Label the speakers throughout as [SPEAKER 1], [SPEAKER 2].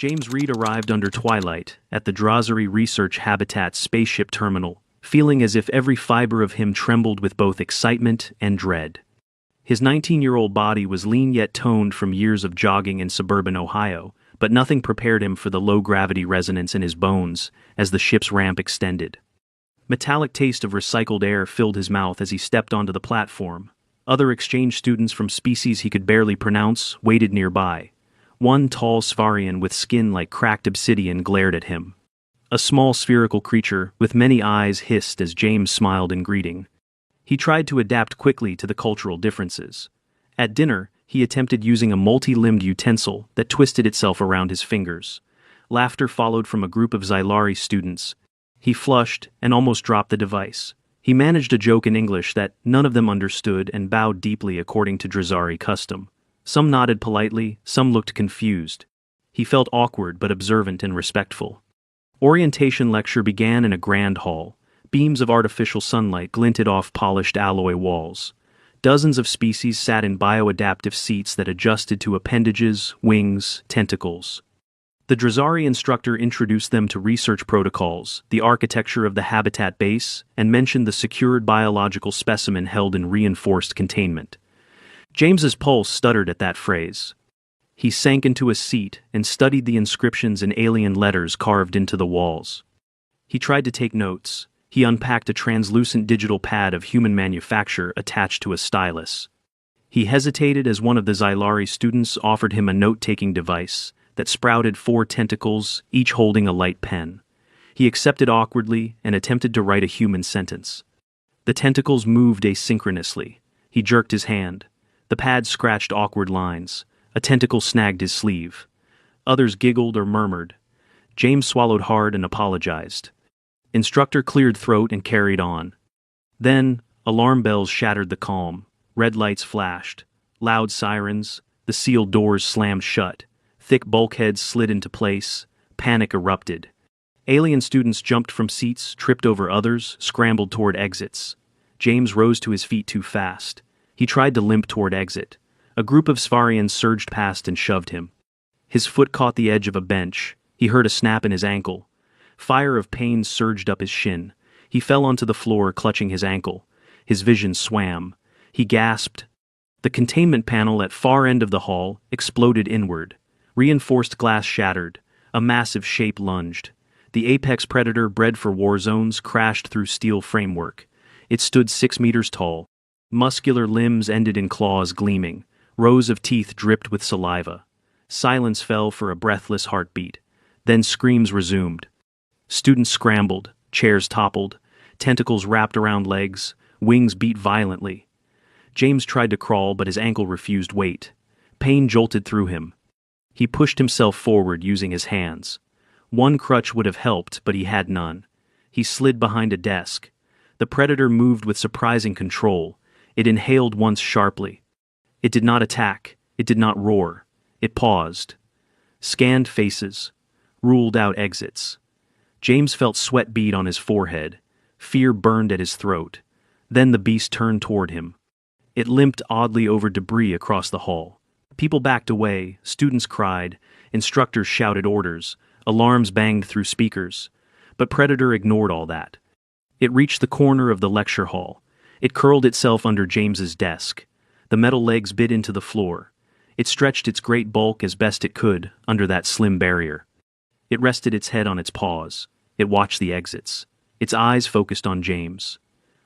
[SPEAKER 1] James Reed arrived under twilight at the Drossery Research Habitat spaceship terminal, feeling as if every fiber of him trembled with both excitement and dread. His 19-year-old body was lean yet toned from years of jogging in suburban Ohio, but nothing prepared him for the low-gravity resonance in his bones as the ship's ramp extended. Metallic taste of recycled air filled his mouth as he stepped onto the platform. Other exchange students from species he could barely pronounce waited nearby. One tall Spharian with skin like cracked obsidian glared at him. A small spherical creature with many eyes hissed as James smiled in greeting. He tried to adapt quickly to the cultural differences. At dinner, he attempted using a multi-limbed utensil that twisted itself around his fingers. Laughter followed from a group of Xylari students. He flushed and almost dropped the device. He managed a joke in English that none of them understood and bowed deeply according to Drossery custom. Some nodded politely, some looked confused. He felt awkward but observant and respectful. Orientation lecture began in a grand hall. Beams of artificial sunlight glinted off polished alloy walls. Dozens of species sat in bioadaptive seats that adjusted to appendages, wings, tentacles. The Drossery instructor introduced them to research protocols, the architecture of the habitat base, and mentioned the secured biological specimen held in reinforced containment. James's pulse stuttered at that phrase. He sank into a seat and studied the inscriptions in alien letters carved into the walls. He tried to take notes. He unpacked a translucent digital pad of human manufacture attached to a stylus. He hesitated as one of the Xylari students offered him a note-taking device that sprouted 4 tentacles, each holding a light pen. He accepted awkwardly and attempted to write a human sentence. The tentacles moved asynchronously. He jerked his hand. The pad scratched awkward lines. A tentacle snagged his sleeve. Others giggled or murmured. James swallowed hard and apologized. Instructor cleared throat and carried on. Then, alarm bells shattered the calm. Red lights flashed. Loud sirens. The sealed doors slammed shut. Thick bulkheads slid into place. Panic erupted. Alien students jumped from seats, tripped over others, scrambled toward exits. James rose to his feet too fast. He tried to limp toward exit. A group of Spharians surged past and shoved him. His foot caught the edge of a bench. He heard a snap in his ankle. Fire of pain surged up his shin. He fell onto the floor, clutching his ankle. His vision swam. He gasped. The containment panel at far end of the hall exploded inward. Reinforced glass shattered. A massive shape lunged. The apex predator bred for war zones crashed through steel framework. It stood 6 meters tall. Muscular limbs ended in claws gleaming. Rows of teeth dripped with saliva. Silence fell for a breathless heartbeat. Then screams resumed. Students scrambled, chairs toppled, tentacles wrapped around legs, wings beat violently. James tried to crawl, but his ankle refused weight. Pain jolted through him. He pushed himself forward using his hands. One crutch would have helped, but he had none. He slid behind a desk. The predator moved with surprising control. It inhaled once sharply. It did not attack. It did not roar. It paused. Scanned faces. Ruled out exits. James felt sweat bead on his forehead. Fear burned at his throat. Then the beast turned toward him. It limped oddly over debris across the hall. People backed away, students cried, instructors shouted orders, alarms banged through speakers. But Predator ignored all that. It reached the corner of the lecture hall. It curled itself under James's desk. The metal legs bit into the floor. It stretched its great bulk as best it could under that slim barrier. It rested its head on its paws. It watched the exits. Its eyes focused on James.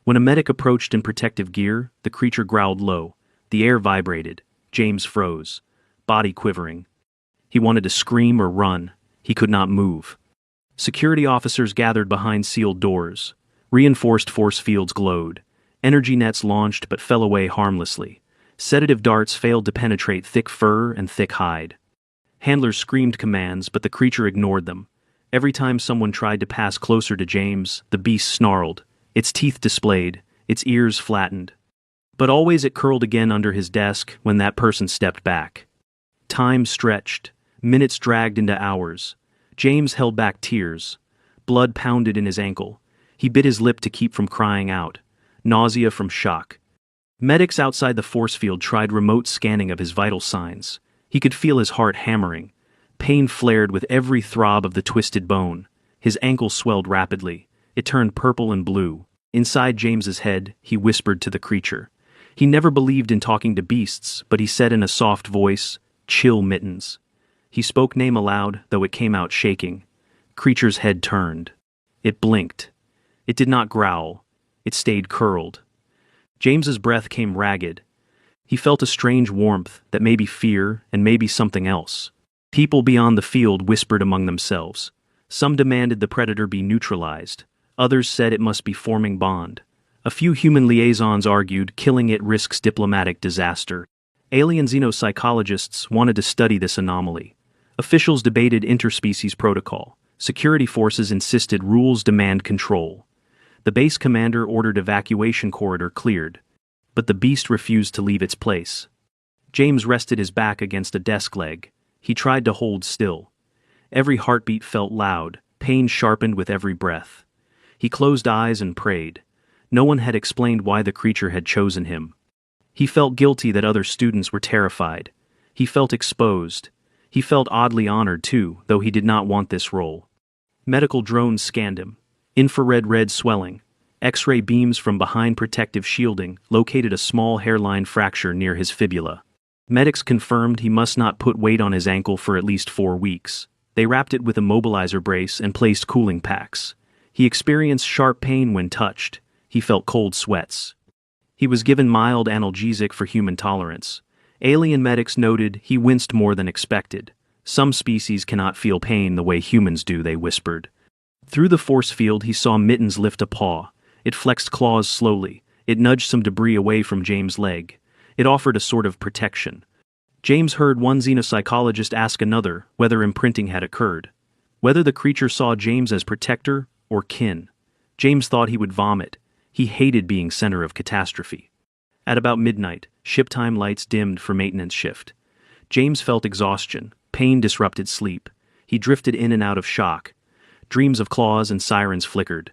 [SPEAKER 1] When a medic approached in protective gear, the creature growled low. The air vibrated. James froze, body quivering. He wanted to scream or run. He could not move. Security officers gathered behind sealed doors. Reinforced force fields glowed. Energy nets launched but fell away harmlessly. Sedative darts failed to penetrate thick fur and thick hide. Handlers screamed commands, but the creature ignored them. Every time someone tried to pass closer to James, the beast snarled. Its teeth displayed, its ears flattened. But always it curled again under his desk when that person stepped back. Time stretched. Minutes dragged into hours. James held back tears. Blood pounded in his ankle. He bit his lip to keep from crying out. Nausea from shock. Medics outside the force field tried remote scanning of his vital signs. He could feel his heart hammering. Pain flared with every throb of the twisted bone. His ankle swelled rapidly. It turned purple and blue. Inside James's head, he whispered to the creature. He never believed in talking to beasts, but he said in a soft voice, "Chill, Mittens." He spoke name aloud, though it came out shaking. Creature's head turned. It blinked. It did not growl. It stayed curled. James's breath came ragged. He felt a strange warmth that may be fear and maybe something else. People beyond the field whispered among themselves. Some demanded the predator be neutralized. Others said it must be forming bond. A few human liaisons argued killing it risks diplomatic disaster. Alien xenopsychologists wanted to study this anomaly. Officials debated interspecies protocol. Security forces insisted rules demand control. The base commander ordered evacuation corridor cleared. But the beast refused to leave its place. James rested his back against a desk leg. He tried to hold still. Every heartbeat felt loud, pain sharpened with every breath. He closed eyes and prayed. No one had explained why the creature had chosen him. He felt guilty that other students were terrified. He felt exposed. He felt oddly honored too, though he did not want this role. Medical drones scanned him. Infrared red swelling. X-ray beams from behind protective shielding located a small hairline fracture near his fibula. Medics confirmed he must not put weight on his ankle for at least 4 weeks. They wrapped it with a mobilizer brace and placed cooling packs. He experienced sharp pain when touched. He felt cold sweats. He was given mild analgesic for human tolerance. Alien medics noted he winced more than expected. Some species cannot feel pain the way humans do, they whispered. Through the force field he saw Mittens lift a paw. It flexed claws slowly. It nudged some debris away from James' leg. It offered a sort of protection. James heard one xenopsychologist ask another whether imprinting had occurred. Whether the creature saw James as protector or kin. James thought he would vomit. He hated being center of catastrophe. At about midnight, ship time lights dimmed for maintenance shift. James felt exhaustion. Pain disrupted sleep. He drifted in and out of shock. Dreams of claws and sirens flickered.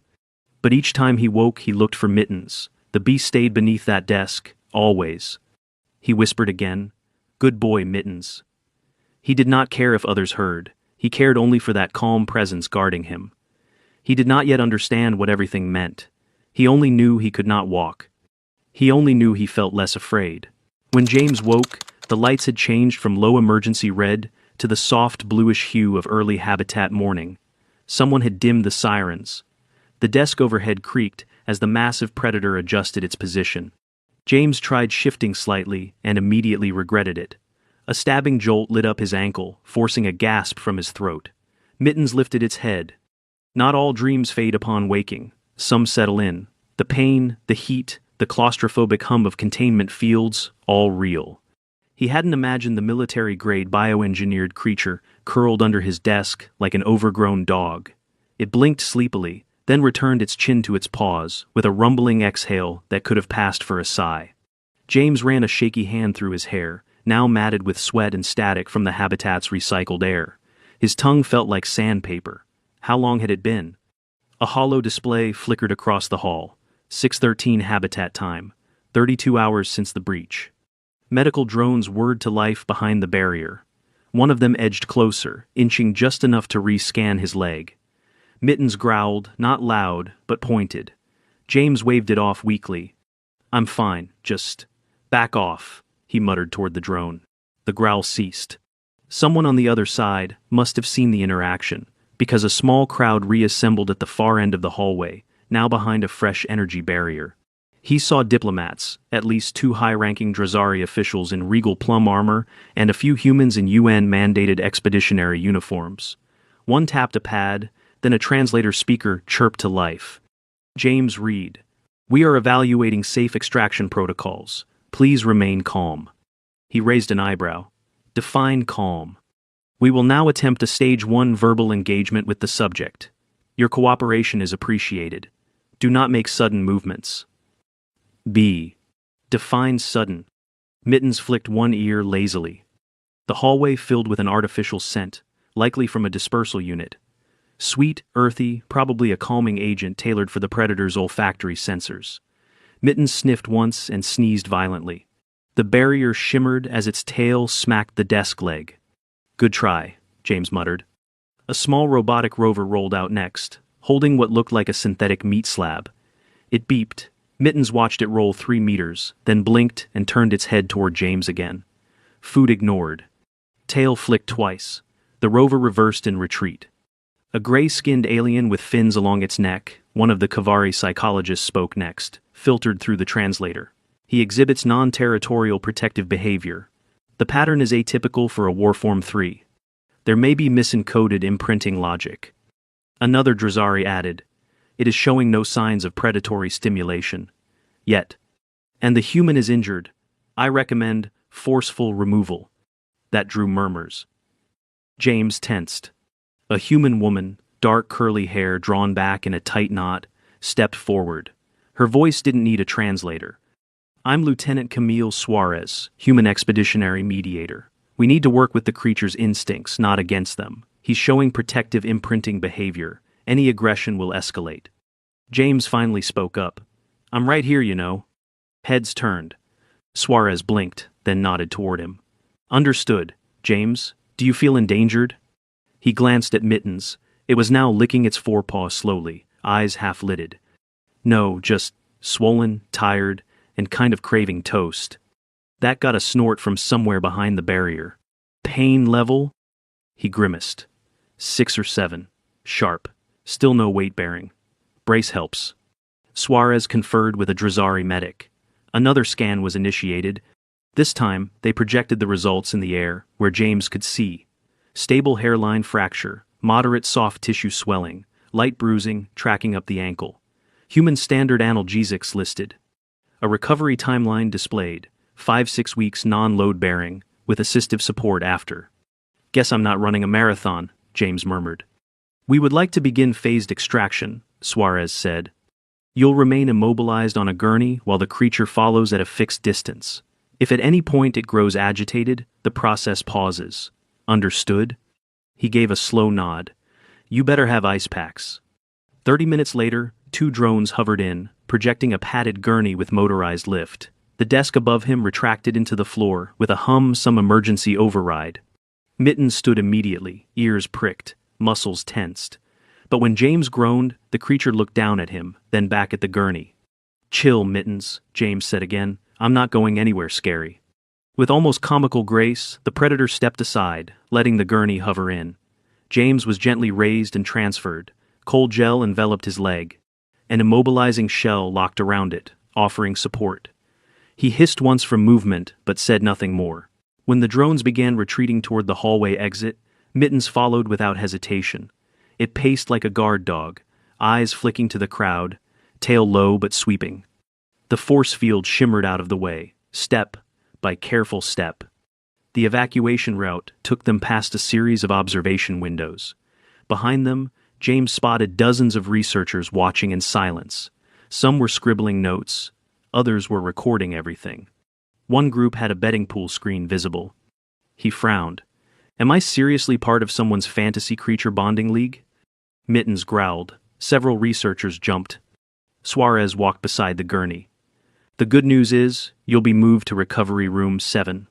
[SPEAKER 1] But each time he woke, he looked for Mittens. The beast stayed beneath that desk, always. He whispered again, "Good boy, Mittens." He did not care if others heard. He cared only for that calm presence guarding him. He did not yet understand what everything meant. He only knew he could not walk. He only knew he felt less afraid. When James woke, the lights had changed from low emergency red to the soft bluish hue of early habitat morning. Someone had dimmed the sirens. The desk overhead creaked as the massive predator adjusted its position. James tried shifting slightly and immediately regretted it. A stabbing jolt lit up his ankle, forcing a gasp from his throat. Mittens lifted its head. Not all dreams fade upon waking. Some settle in. The pain, the heat, the claustrophobic hum of containment fields, all real. He hadn't imagined the military-grade bioengineered creature curled under his desk like an overgrown dog. It blinked sleepily, then returned its chin to its paws, with a rumbling exhale that could have passed for a sigh. James ran a shaky hand through his hair, now matted with sweat and static from the habitat's recycled air. His tongue felt like sandpaper. How long had it been? A hollow display flickered across the hall. 6:13 habitat time. 32 hours since the breach. Medical drones whirred to life behind the barrier. One of them edged closer, inching just enough to re-scan his leg. Mittens growled, not loud, but pointed. James waved it off weakly. "I'm fine, just back off," he muttered toward the drone. The growl ceased. Someone on the other side must have seen the interaction, because a small crowd reassembled at the far end of the hallway, now behind a fresh energy barrier. He saw diplomats, at least 2 high-ranking Drazari officials in regal plum armor, and a few humans in UN-mandated expeditionary uniforms. One tapped a pad, then a translator speaker chirped to life. "James Reed. We are evaluating safe extraction protocols. Please remain calm." He raised an eyebrow. "Define calm." "We will now attempt a stage 1 verbal engagement with the subject. Your cooperation is appreciated. Do not make sudden movements." B. Define sudden. Mittens flicked one ear lazily. The hallway filled with an artificial scent, likely from a dispersal unit. Sweet, earthy, probably a calming agent tailored for the predator's olfactory sensors. Mittens sniffed once and sneezed violently. The barrier shimmered as its tail smacked the desk leg. "Good try. James muttered. A small robotic rover rolled out next, holding what looked like a synthetic meat slab. It beeped. Mittens watched it roll 3 meters, then blinked and turned its head toward James again. Food ignored. Tail flicked twice. The rover reversed in retreat. A gray-skinned alien with fins along its neck, one of the Kavari psychologists spoke next, filtered through the translator. He exhibits non-territorial protective behavior. The pattern is atypical for a Warform 3. There may be misencoded imprinting logic. Another Drazari added, it is showing no signs of predatory stimulation. Yet. And the human is injured. I recommend forceful removal. That drew murmurs. James tensed. A human woman, dark curly hair drawn back in a tight knot, stepped forward. Her voice didn't need a translator. I'm Lieutenant Camille Suarez, Human Expeditionary Mediator. We need to work with the creature's instincts, not against them. He's showing protective imprinting behavior. Any aggression will escalate. James finally spoke up. I'm right here, you know. Heads turned. Suarez blinked, then nodded toward him. Understood. James, do you feel endangered? He glanced at Mittens. It was now licking its forepaw slowly, eyes half-lidded. No, just swollen, tired, and kind of craving toast. That got a snort from somewhere behind the barrier. Pain level? He grimaced. 6 or 7. Sharp. Still no weight bearing. Brace helps. Suarez conferred with a Drazari medic. Another scan was initiated. This time, they projected the results in the air, where James could see. Stable hairline fracture, moderate soft tissue swelling, light bruising, tracking up the ankle. Human standard analgesics listed. A recovery timeline displayed. 5-6 weeks non-load bearing, with assistive support after. Guess I'm not running a marathon, James murmured. We would like to begin phased extraction, Suarez said. You'll remain immobilized on a gurney while the creature follows at a fixed distance. If at any point it grows agitated, the process pauses. Understood? He gave a slow nod. You better have ice packs. 30 minutes later, 2 drones hovered in, projecting a padded gurney with motorized lift. The desk above him retracted into the floor, with a hum, some emergency override. Mittens stood immediately, ears pricked, muscles tensed. But when James groaned, the creature looked down at him, then back at the gurney. Chill, Mittens, James said again. I'm not going anywhere scary. With almost comical grace, the predator stepped aside, letting the gurney hover in. James was gently raised and transferred. Cold gel enveloped his leg. An immobilizing shell locked around it, offering support. He hissed once from movement, but said nothing more. When the drones began retreating toward the hallway exit, Mittens followed without hesitation. It paced like a guard dog, eyes flicking to the crowd, tail low but sweeping. The force field shimmered out of the way, step by careful step. The evacuation route took them past a series of observation windows. Behind them, James spotted dozens of researchers watching in silence. Some were scribbling notes, others were recording everything. One group had a betting pool screen visible. He frowned. Am I seriously part of someone's fantasy creature bonding league? Mittens growled. Several researchers jumped. Suarez walked beside the gurney. The good news is, you'll be moved to Recovery Room 7.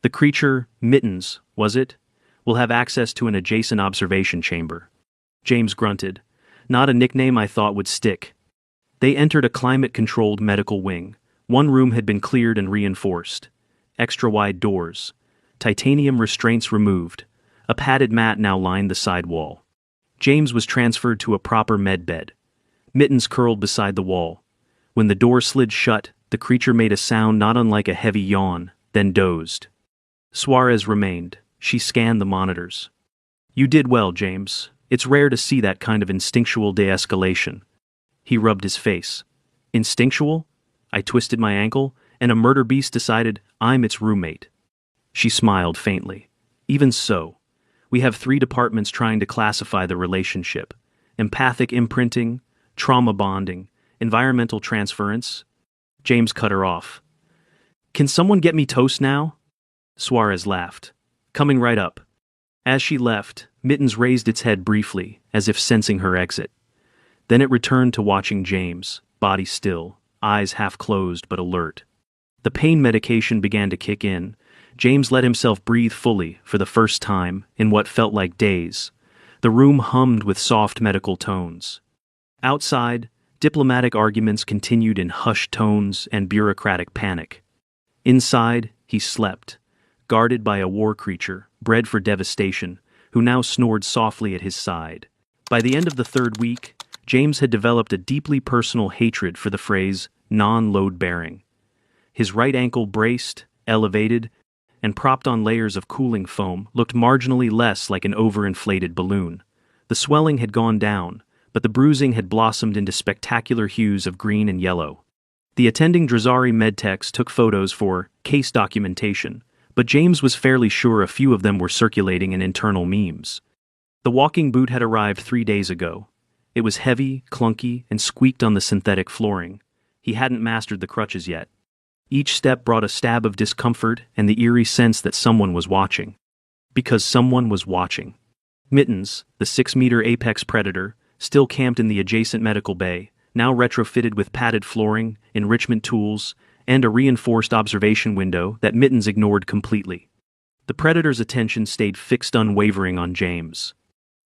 [SPEAKER 1] The creature, Mittens, was it? Will have access to an adjacent observation chamber. James grunted. Not a nickname I thought would stick. They entered a climate-controlled medical wing. One room had been cleared and reinforced. Extra-wide doors. Titanium restraints removed. A padded mat now lined the side wall. James was transferred to a proper med bed. Mittens curled beside the wall. When the door slid shut, the creature made a sound not unlike a heavy yawn, then dozed. Suarez remained. She scanned the monitors. You did well, James. It's rare to see that kind of instinctual de-escalation. He rubbed his face. Instinctual? I twisted my ankle, and a murder beast decided I'm its roommate. She smiled faintly. Even so, we have 3 departments trying to classify the relationship. Empathic imprinting, trauma bonding, environmental transference. James cut her off. Can someone get me toast now? Suarez laughed. Coming right up. As she left, Mittens raised its head briefly, as if sensing her exit. Then it returned to watching James, body still, eyes half closed but alert. The pain medication began to kick in. James let himself breathe fully for the first time in what felt like days. The room hummed with soft medical tones. Outside, diplomatic arguments continued in hushed tones and bureaucratic panic. Inside, he slept, guarded by a war creature, bred for devastation, who now snored softly at his side. By the end of the third week, James had developed a deeply personal hatred for the phrase non-load-bearing. His right ankle braced, elevated, and propped on layers of cooling foam looked marginally less like an overinflated balloon. The swelling had gone down, but the bruising had blossomed into spectacular hues of green and yellow. The attending Drozari medtechs took photos for case documentation, but James was fairly sure a few of them were circulating in internal memes. The walking boot had arrived 3 days ago. It was heavy, clunky, and squeaked on the synthetic flooring. He hadn't mastered the crutches yet. Each step brought a stab of discomfort and the eerie sense that someone was watching. Because someone was watching. Mittens, the 6-meter apex predator, still camped in the adjacent medical bay, now retrofitted with padded flooring, enrichment tools, and a reinforced observation window that Mittens ignored completely. The predator's attention stayed fixed unwavering on James.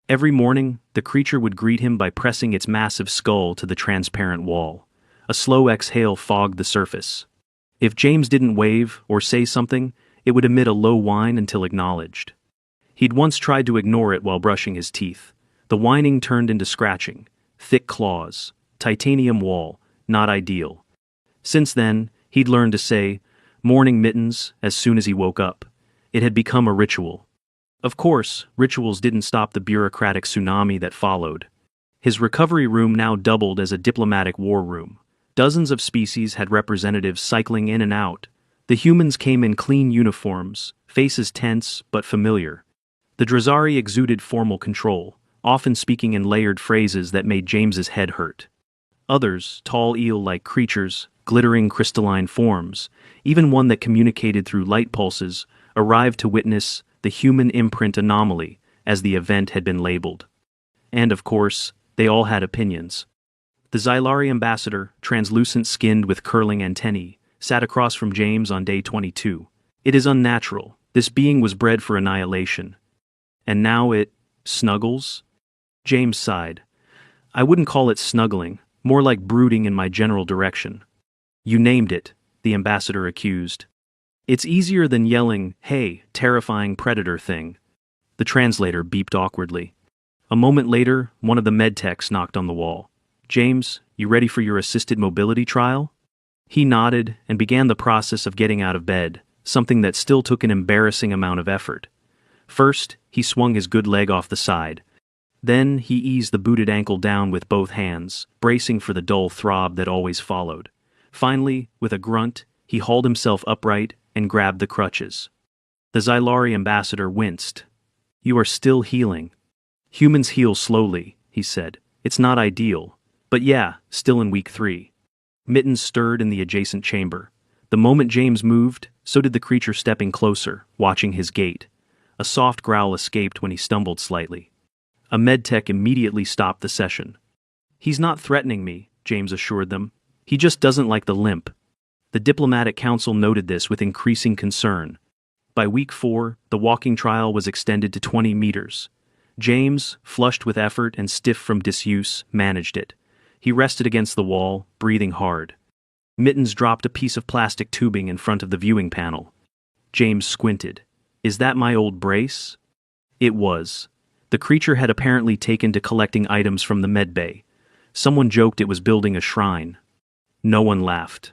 [SPEAKER 1] Every morning, the creature would greet him by pressing its massive skull to the transparent wall. A slow exhale fogged the surface. If James didn't wave or say something, it would emit a low whine until acknowledged. He'd once tried to ignore it while brushing his teeth. The whining turned into scratching. Thick claws. Titanium wall. Not ideal. Since then, he'd learned to say, "Morning, Mittens," as soon as he woke up. It had become a ritual. Of course, rituals didn't stop the bureaucratic tsunami that followed. His recovery room now doubled as a diplomatic war room. Dozens of species had representatives cycling in and out. The humans came in clean uniforms, faces tense but familiar. The Drozari exuded formal control, often speaking in layered phrases that made James's head hurt. Others, tall eel-like creatures, glittering crystalline forms, even one that communicated through light pulses, arrived to witness the human imprint anomaly, as the event had been labeled. And of course, they all had opinions. The Xylari ambassador, translucent-skinned with curling antennae, sat across from James on day 22. It is unnatural. This being was bred for annihilation. And now it snuggles? James sighed. I wouldn't call it snuggling, more like brooding in my general direction. You named it, the ambassador accused. It's easier than yelling, "Hey, terrifying predator thing." The translator beeped awkwardly. A moment later, one of the medtechs knocked on the wall. James, you ready for your assisted mobility trial? He nodded and began the process of getting out of bed, something that still took an embarrassing amount of effort. First, he swung his good leg off the side. Then he eased the booted ankle down with both hands, bracing for the dull throb that always followed. Finally, with a grunt, he hauled himself upright and grabbed the crutches. The Xylari ambassador winced. You are still healing. Humans heal slowly, he said. It's not ideal. But yeah, still in week 3. Mittens stirred in the adjacent chamber. The moment James moved, so did the creature stepping closer, watching his gait. A soft growl escaped when he stumbled slightly. A medtech immediately stopped the session. He's not threatening me, James assured them. He just doesn't like the limp. The diplomatic council noted this with increasing concern. By week 4, the walking trial was extended to 20 meters. James, flushed with effort and stiff from disuse, managed it. He rested against the wall, breathing hard. Mittens dropped a piece of plastic tubing in front of the viewing panel. James squinted. Is that my old brace? It was. The creature had apparently taken to collecting items from the medbay. Someone joked it was building a shrine. No one laughed.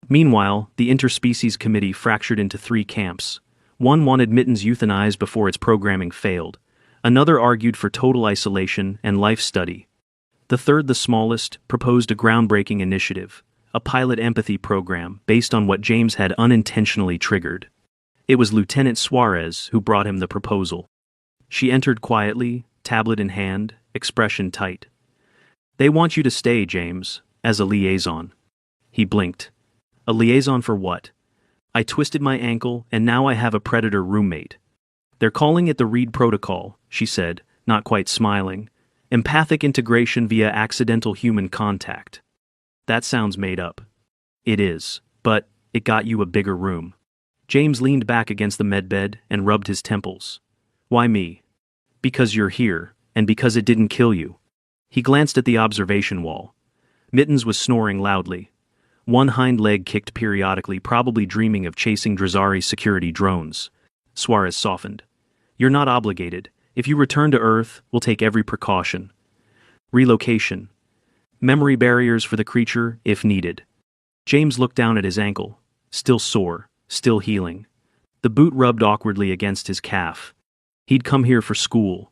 [SPEAKER 1] Meanwhile, the interspecies committee fractured into 3 camps. One wanted Mittens euthanized before its programming failed. Another argued for total isolation and life study. The third, the smallest, proposed a groundbreaking initiative, a pilot empathy program based on what James had unintentionally triggered. It was Lieutenant Suarez who brought him the proposal. She entered quietly, tablet in hand, expression tight. They want you to stay, James, as a liaison. He blinked. A liaison for what? I twisted my ankle, and now I have a predator roommate. They're calling it the Reed Protocol, she said, not quite smiling. Empathic integration via accidental human contact. That sounds made up. It is, but it got you a bigger room. James leaned back against the medbed and rubbed his temples. Why me? Because you're here, and because it didn't kill you. He glanced at the observation wall. Mittens was snoring loudly. One hind leg kicked periodically, probably dreaming of chasing Drazari security drones. Suarez softened. You're not obligated. If you return to Earth, we'll take every precaution. Relocation. Memory barriers for the creature, if needed. James looked down at his ankle. Still sore, still healing. The boot rubbed awkwardly against his calf. He'd come here for school.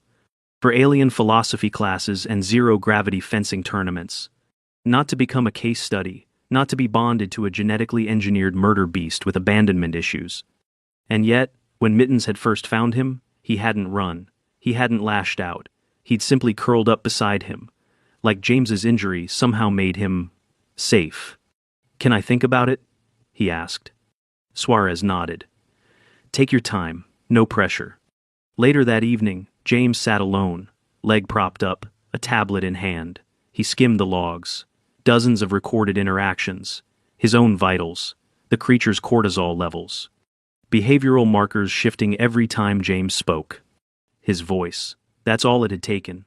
[SPEAKER 1] For alien philosophy classes and zero-gravity fencing tournaments. Not to become a case study, not to be bonded to a genetically engineered murder beast with abandonment issues. And yet, when Mittens had first found him, he hadn't run. He hadn't lashed out. He'd simply curled up beside him. Like James's injury somehow made him safe. Can I think about it? He asked. Suarez nodded. Take your time, no pressure. Later that evening, James sat alone, leg propped up, a tablet in hand. He skimmed the logs. Dozens of recorded interactions. His own vitals. The creature's cortisol levels. Behavioral markers shifting every time James spoke. His voice. That's all it had taken.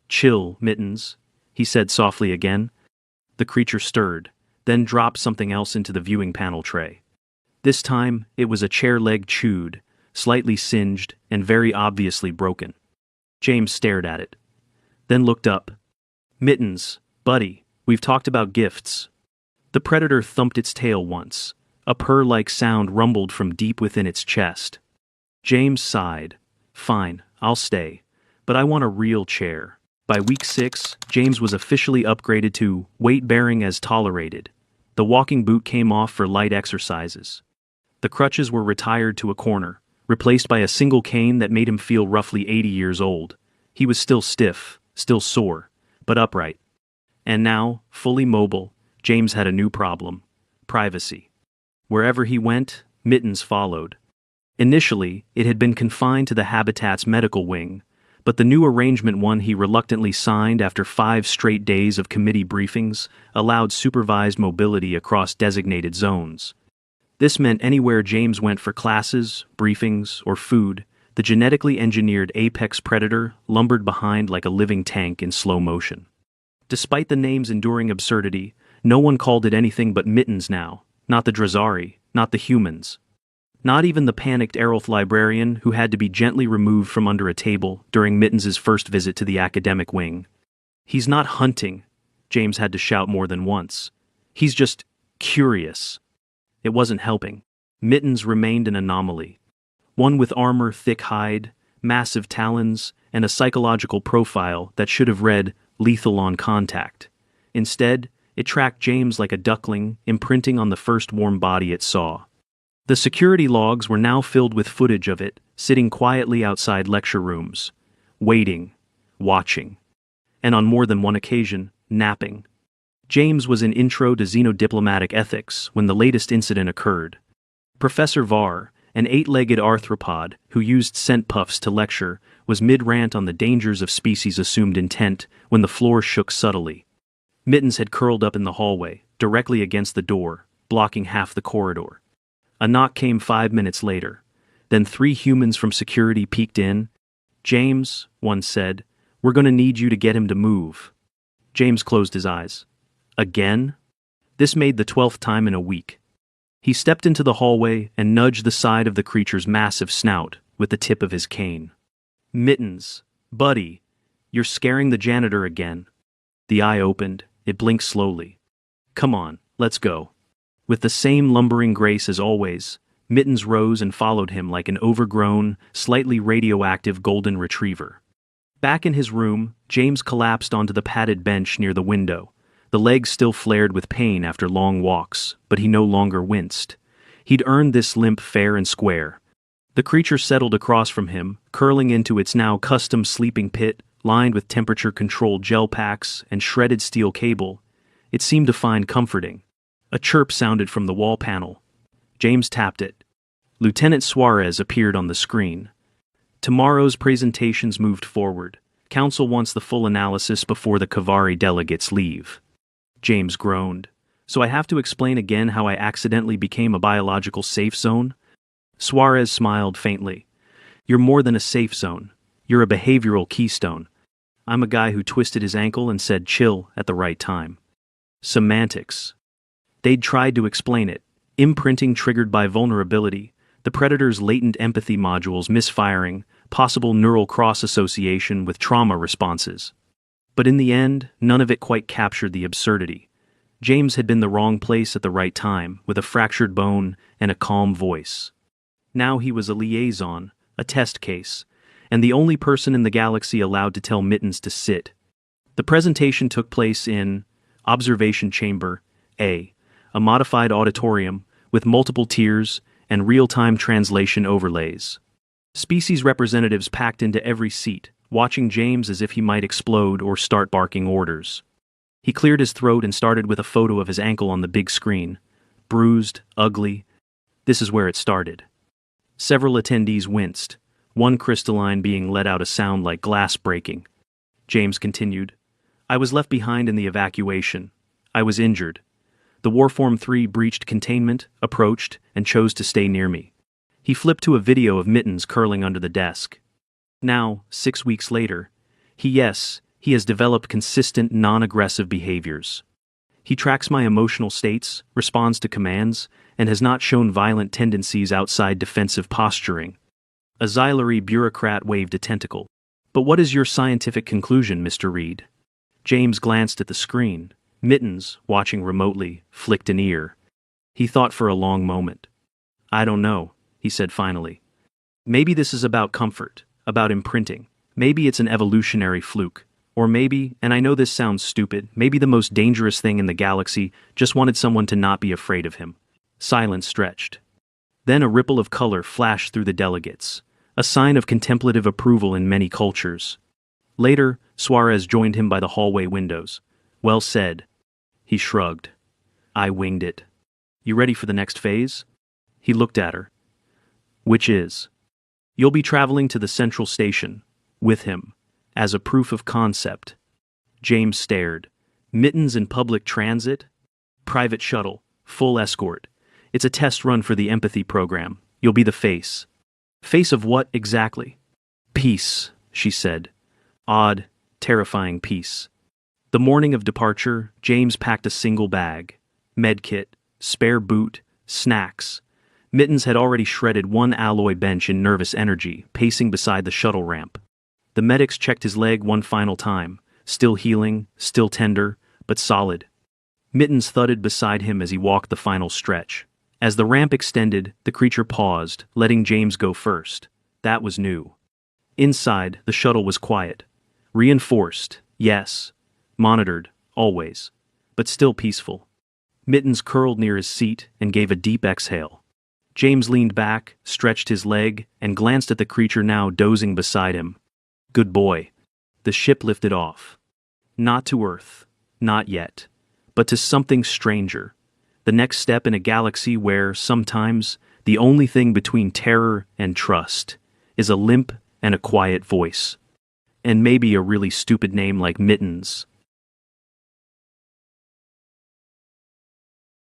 [SPEAKER 1] Chill, Mittens, he said softly again. The creature stirred, then dropped something else into the viewing panel tray. This time, it was a chair leg chewed, slightly singed, and very obviously broken. James stared at it. Then looked up. Mittens, buddy, we've talked about gifts. The predator thumped its tail once. A purr-like sound rumbled from deep within its chest. James sighed. Fine, I'll stay. But I want a real chair. By week 6, James was officially upgraded to weight-bearing as tolerated. The walking boot came off for light exercises. The crutches were retired to a corner, replaced by a single cane that made him feel roughly 80 years old. He was still stiff, still sore, but upright. And now, fully mobile, James had a new problem. Privacy. Wherever he went, Mittens followed. Initially, it had been confined to the Habitat's medical wing, but the new arrangement one he reluctantly signed after 5 straight days of committee briefings allowed supervised mobility across designated zones. This meant anywhere James went for classes, briefings, or food, the genetically engineered apex predator lumbered behind like a living tank in slow motion. Despite the name's enduring absurdity, no one called it anything but Mittens now, not the Drazari, not the humans. Not even the panicked Aerolth librarian who had to be gently removed from under a table during Mittens's first visit to the academic wing. He's not hunting, James had to shout more than once. He's just curious. It wasn't helping. Mittens remained an anomaly. One with armor, thick hide, massive talons, and a psychological profile that should have read lethal on contact. Instead, it tracked James like a duckling, imprinting on the first warm body it saw. The security logs were now filled with footage of it, sitting quietly outside lecture rooms, waiting, watching, and on more than one occasion, napping. James was in Intro to Xenodiplomatic Ethics when the latest incident occurred. Professor Var, an 8-legged arthropod who used scent puffs to lecture, was mid-rant on the dangers of species-assumed intent when the floor shook subtly. Mittens had curled up in the hallway, directly against the door, blocking half the corridor. A knock came 5 minutes later. Then 3 humans from security peeked in. James, one said, we're going to need you to get him to move. James closed his eyes. Again? This made the 12th time in a week. He stepped into the hallway and nudged the side of the creature's massive snout with the tip of his cane. Mittens, buddy, you're scaring the janitor again. The eye opened. It blinked slowly. Come on, let's go. With the same lumbering grace as always, Mittens rose and followed him like an overgrown, slightly radioactive golden retriever. Back in his room, James collapsed onto the padded bench near the window. The legs still flared with pain after long walks, but he no longer winced. He'd earned this limp fair and square. The creature settled across from him, curling into its now custom sleeping pit, lined with temperature-controlled gel packs and shredded steel cable. It seemed to find comforting. A chirp sounded from the wall panel. James tapped it. Lieutenant Suarez appeared on the screen. Tomorrow's presentations moved forward. Council wants the full analysis before the Kavari delegates leave. James groaned. So I have to explain again how I accidentally became a biological safe zone? Suarez smiled faintly. You're more than a safe zone. You're a behavioral keystone. I'm a guy who twisted his ankle and said chill at the right time. Semantics. They'd tried to explain it. Imprinting triggered by vulnerability, the predator's latent empathy modules misfiring, possible neural cross-association with trauma responses. But in the end, none of it quite captured the absurdity. James had been the wrong place at the right time, with a fractured bone and a calm voice. Now he was a liaison, a test case, and the only person in the galaxy allowed to tell Mittens to sit. The presentation took place in Observation Chamber A, a modified auditorium with multiple tiers and real-time translation overlays. Species representatives packed into every seat, watching James as if he might explode or start barking orders. He cleared his throat and started with a photo of his ankle on the big screen. Bruised, ugly. This is where it started. Several attendees winced, one crystalline being let out a sound like glass breaking. James continued. I was left behind in the evacuation. I was injured. The Warform 3 breached containment, approached, and chose to stay near me. He flipped to a video of Mittens curling under the desk. Now, 6 weeks later, he has developed consistent non-aggressive behaviors. He tracks my emotional states, responds to commands, and has not shown violent tendencies outside defensive posturing. A xylary bureaucrat waved a tentacle. But what is your scientific conclusion, Mr. Reed? James glanced at the screen. Mittens, watching remotely, flicked an ear. He thought for a long moment. I don't know, he said finally. Maybe this is about comfort, about imprinting. Maybe it's an evolutionary fluke. Or maybe, and I know this sounds stupid, maybe the most dangerous thing in the galaxy just wanted someone to not be afraid of him. Silence stretched. Then a ripple of color flashed through the delegates, a sign of contemplative approval in many cultures. Later, Suarez joined him by the hallway windows. Well said. He shrugged. I winged it. You ready for the next phase? He looked at her. Which is? You'll be traveling to the central station, with him, as a proof of concept. James stared. Mittens in public transit? Private shuttle, full escort. It's a test run for the empathy program. You'll be the face. Face of what, exactly? Peace, she said. Odd, terrifying peace. The morning of departure, James packed a single bag. Medkit, spare boot, snacks. Mittens had already shredded one alloy bench in nervous energy, pacing beside the shuttle ramp. The medics checked his leg one final time, still healing, still tender, but solid. Mittens thudded beside him as he walked the final stretch. As the ramp extended, the creature paused, letting James go first. That was new. Inside, the shuttle was quiet. Reinforced, yes. Monitored, always. But still peaceful. Mittens curled near his seat and gave a deep exhale. James leaned back, stretched his leg, and glanced at the creature now dozing beside him. Good boy. The ship lifted off. Not to Earth. Not yet. But to something stranger. The next step in a galaxy where, sometimes, the only thing between terror and trust is a limp and a quiet voice. And maybe a really stupid name like Mittens.